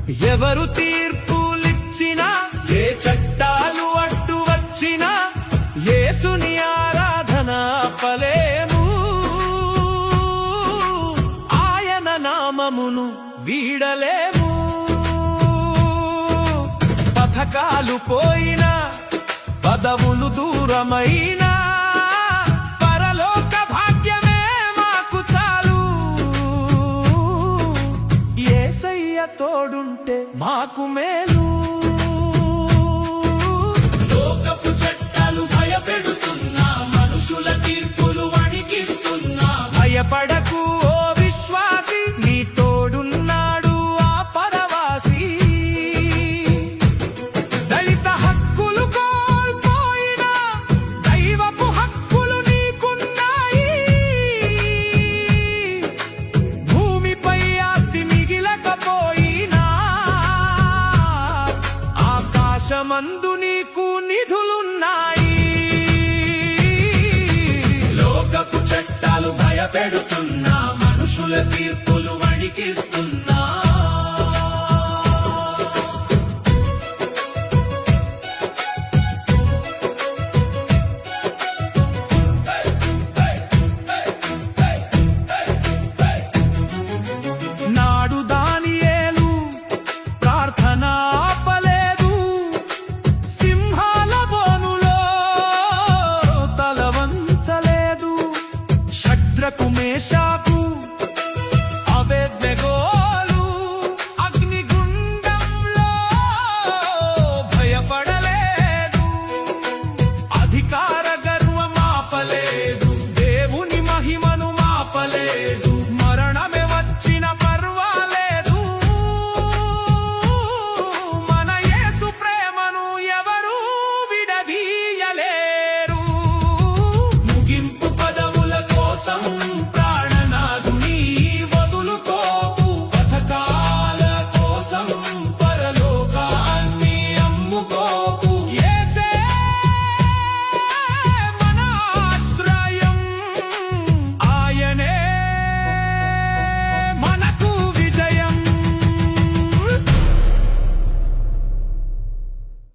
ఎవరు తీర్పులిచ్చినా, ఏ చట్టాలు అడ్డు వచ్చినా, యేసుని ఆరాధన ఆపలేము. ఆయన నామమును వీడలేము. పథకాలు పోయినా, పదవులు దూరమైనా, పరలోక భాగ్యమే మాకు చాలు. యేసయ్య తోడుంటే మాకు మేలు. లోకపు చట్టాలు భయపెడుతున్నా, మనుషుల తీర్పులు వణికిస్తున్నా, భయపడకు ఓ విశ్వాసి, నీ తోడున్నాడు ఆ పరవాసి. దళిత హక్కులు కోల్పోయినా, దైవపు హక్కులు నీకున్నాయి. భూమిపై ఆస్తి మిగిలకపోయినా, ఆకాశమందు నీకు నిధులున్నాయి. లోకపు చట్టాలు భయపెడుతున్నా, మనుషుల తీర్పులు